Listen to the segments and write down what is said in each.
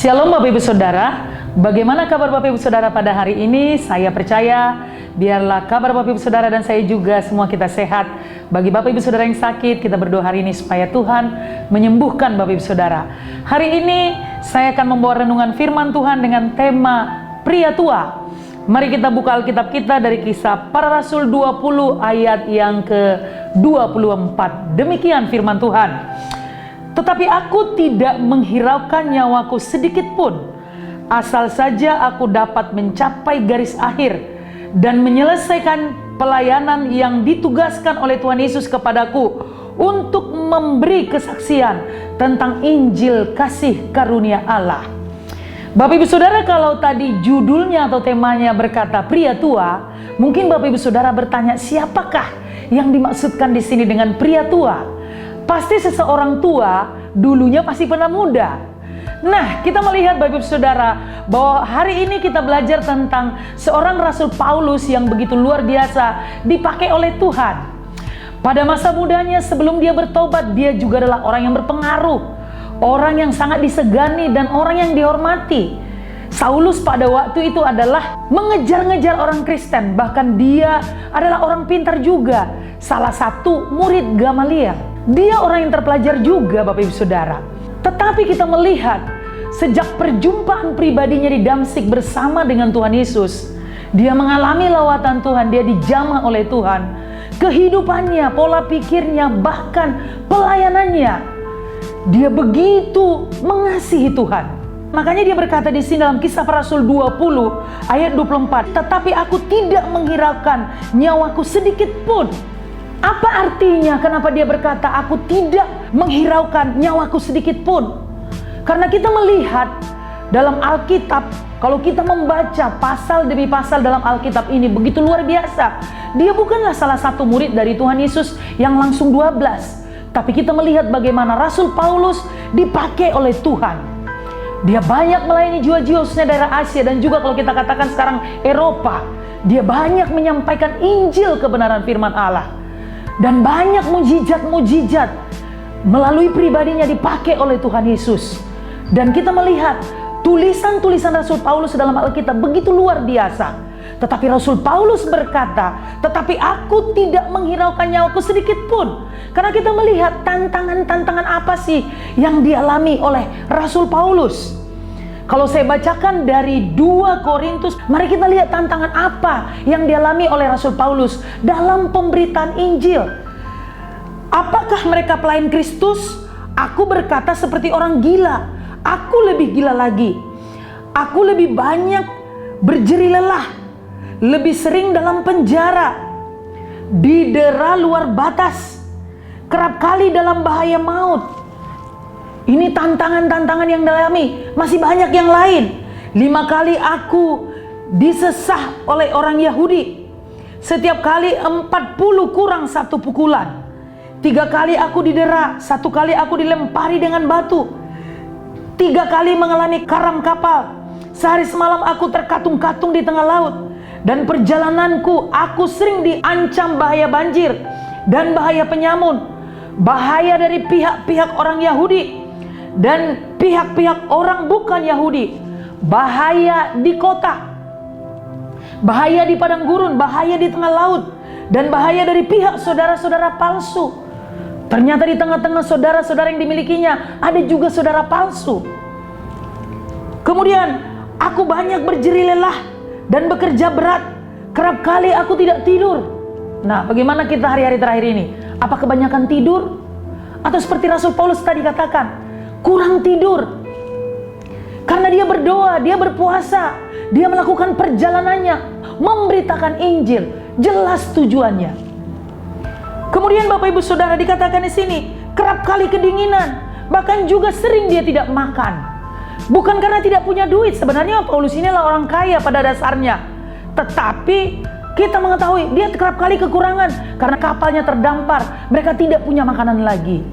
Shalom Bapak Ibu Saudara, bagaimana kabar Bapak Ibu Saudara pada hari ini? Saya percaya biarlah kabar Bapak Ibu Saudara dan saya juga semua kita sehat. Bagi Bapak Ibu Saudara yang sakit, kita berdoa hari ini supaya Tuhan menyembuhkan Bapak Ibu Saudara. Hari ini saya akan membawa renungan firman Tuhan dengan tema pria tua. Mari kita buka Alkitab kita dari Kisah Para Rasul 20 ayat yang ke-24. Demikian firman Tuhan. Tetapi aku tidak menghiraukan nyawaku sedikit pun, asal saja aku dapat mencapai garis akhir dan menyelesaikan pelayanan yang ditugaskan oleh Tuhan Yesus kepadaku untuk memberi kesaksian tentang Injil kasih karunia Allah. Bapak Ibu Saudara, kalau tadi judulnya atau temanya berkata pria tua, mungkin Bapak Ibu Saudara bertanya, siapakah yang dimaksudkan di sini dengan pria tua? Pasti seseorang tua dulunya pasti pernah muda. Nah, kita melihat Bapak Ibu Saudara bahwa hari ini kita belajar tentang seorang Rasul Paulus yang begitu luar biasa dipakai oleh Tuhan. Pada masa mudanya sebelum dia bertobat, dia juga adalah orang yang berpengaruh, orang yang sangat disegani dan orang yang dihormati. Saulus pada waktu itu adalah mengejar-ngejar orang Kristen, bahkan dia adalah orang pintar juga, salah satu murid Gamaliel. Dia orang yang terpelajar juga Bapak Ibu Saudara. Tetapi kita melihat sejak perjumpaan pribadinya di Damsyik bersama dengan Tuhan Yesus, dia mengalami lawatan Tuhan, dia dijamah oleh Tuhan. Kehidupannya, pola pikirnya, bahkan pelayanannya, dia begitu mengasihi Tuhan. Makanya dia berkata di sini dalam Kisah Para Rasul 20 ayat 24, tetapi aku tidak menghiraukan nyawaku sedikit pun. Apa artinya kenapa dia berkata aku tidak menghiraukan nyawaku sedikit pun? Karena kita melihat dalam Alkitab, kalau kita membaca pasal demi pasal dalam Alkitab ini begitu luar biasa. Dia bukanlah salah satu murid dari Tuhan Yesus yang langsung 12. Tapi kita melihat bagaimana Rasul Paulus dipakai oleh Tuhan. Dia banyak melayani jiwa-jiwa khususnya daerah Asia dan juga kalau kita katakan sekarang Eropa. Dia banyak menyampaikan Injil kebenaran firman Allah. Dan banyak mujizat-mujizat melalui pribadinya dipakai oleh Tuhan Yesus. Dan kita melihat tulisan-tulisan Rasul Paulus dalam Alkitab begitu luar biasa. Tetapi Rasul Paulus berkata, tetapi aku tidak menghiraukan nyawaku sedikit pun. Karena kita melihat tantangan-tantangan apa sih yang dialami oleh Rasul Paulus. Kalau saya bacakan dari 2 Korintus, mari kita lihat tantangan apa yang dialami oleh Rasul Paulus dalam pemberitaan Injil. Apakah mereka pelayan Kristus? Aku berkata seperti orang gila. Aku lebih gila lagi. Aku lebih banyak berjeri lelah, lebih sering dalam penjara, didera luar batas, kerap kali dalam bahaya maut. Ini tantangan-tantangan yang dialami. Masih banyak yang lain. 5 kali aku disesah oleh orang Yahudi. Setiap kali 40 kurang 1 pukulan. 3 kali aku didera. 1 kali aku dilempari dengan batu. 3 kali mengalami karam kapal. Sehari semalam aku terkatung-katung di tengah laut. Dan perjalananku aku sering diancam bahaya banjir dan bahaya penyamun. Bahaya dari pihak-pihak orang Yahudi dan pihak-pihak orang bukan Yahudi, bahaya di kota, bahaya di padang gurun, bahaya di tengah laut, dan bahaya dari pihak saudara-saudara palsu. Ternyata di tengah-tengah saudara-saudara yang dimilikinya ada juga saudara palsu. Kemudian aku banyak berjeri lelah dan bekerja berat, kerap kali aku tidak tidur. Nah, bagaimana kita hari-hari terakhir ini? Apa kebanyakan tidur? Atau seperti Rasul Paulus tadi katakan, kurang tidur? Karena dia berdoa, dia berpuasa, dia melakukan perjalanannya, memberitakan Injil, jelas tujuannya. Kemudian Bapak Ibu Saudara dikatakan di sini, kerap kali kedinginan, bahkan juga sering dia tidak makan. Bukan karena tidak punya duit, sebenarnya Paulus ini adalah orang kaya pada dasarnya. Tetapi kita mengetahui dia kerap kali kekurangan karena kapalnya terdampar, mereka tidak punya makanan lagi.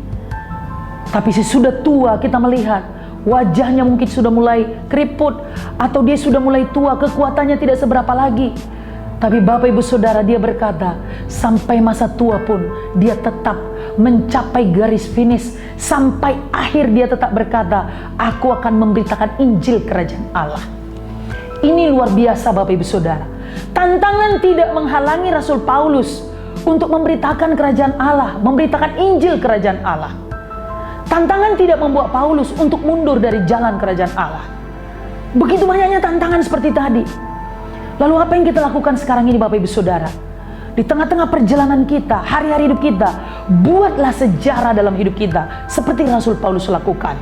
Tapi sesudah tua kita melihat wajahnya mungkin sudah mulai keriput, atau dia sudah mulai tua, kekuatannya tidak seberapa lagi. Tapi Bapak Ibu Saudara, dia berkata, sampai masa tua pun dia tetap mencapai garis finish. Sampai akhir dia tetap berkata, aku akan memberitakan Injil Kerajaan Allah. Ini luar biasa Bapak Ibu Saudara. Tantangan tidak menghalangi Rasul Paulus untuk memberitakan Kerajaan Allah, memberitakan Injil Kerajaan Allah. Tantangan tidak membuat Paulus untuk mundur dari jalan Kerajaan Allah. Begitu banyaknya tantangan seperti tadi. Lalu apa yang kita lakukan sekarang ini Bapak Ibu Saudara? Di tengah-tengah perjalanan kita, hari-hari hidup kita, buatlah sejarah dalam hidup kita seperti Rasul Paulus lakukan.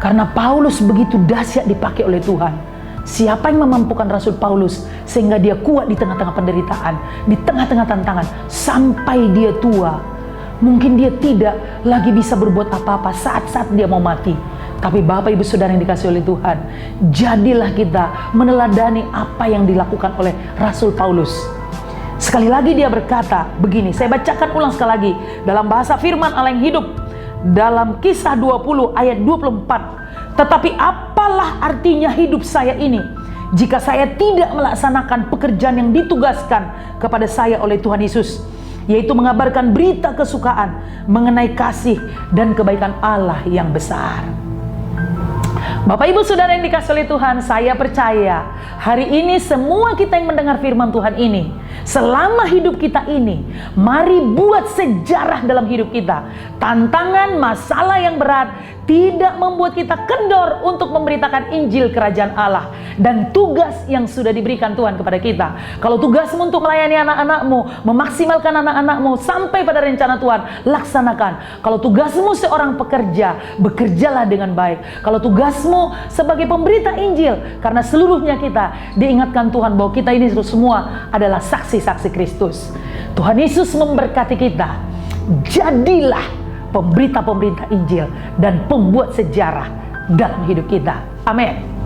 Karena Paulus begitu dahsyat dipakai oleh Tuhan. Siapa yang memampukan Rasul Paulus sehingga dia kuat di tengah-tengah penderitaan, di tengah-tengah tantangan sampai dia tua? Mungkin dia tidak lagi bisa berbuat apa-apa saat-saat dia mau mati. Tapi Bapak Ibu Saudara yang dikasih oleh Tuhan, jadilah kita meneladani apa yang dilakukan oleh Rasul Paulus. Sekali lagi dia berkata begini, saya bacakan ulang sekali lagi dalam bahasa firman Allah yang hidup. Dalam Kisah 20 ayat 24. Tetapi apalah artinya hidup saya ini jika saya tidak melaksanakan pekerjaan yang ditugaskan kepada saya oleh Tuhan Yesus, yaitu mengabarkan berita kesukaan mengenai kasih dan kebaikan Allah yang besar. Bapak Ibu Saudara yang dikasih oleh Tuhan, saya percaya hari ini semua kita yang mendengar firman Tuhan ini, selama hidup kita ini, mari buat sejarah dalam hidup kita. Tantangan, masalah yang berat tidak membuat kita kendor untuk memberitakan Injil Kerajaan Allah dan tugas yang sudah diberikan Tuhan kepada kita. Kalau tugasmu untuk melayani anak-anakmu, memaksimalkan anak-anakmu sampai pada rencana Tuhan, laksanakan. Kalau tugasmu seorang pekerja, bekerjalah dengan baik. Kalau tugasmu sebagai pemberita Injil, karena seluruhnya kita diingatkan Tuhan bahwa kita ini semua adalah saksi-saksi Kristus. Tuhan Yesus memberkati kita. Jadilah pemberita-pemberita Injil dan pembuat sejarah dalam hidup kita. Amin.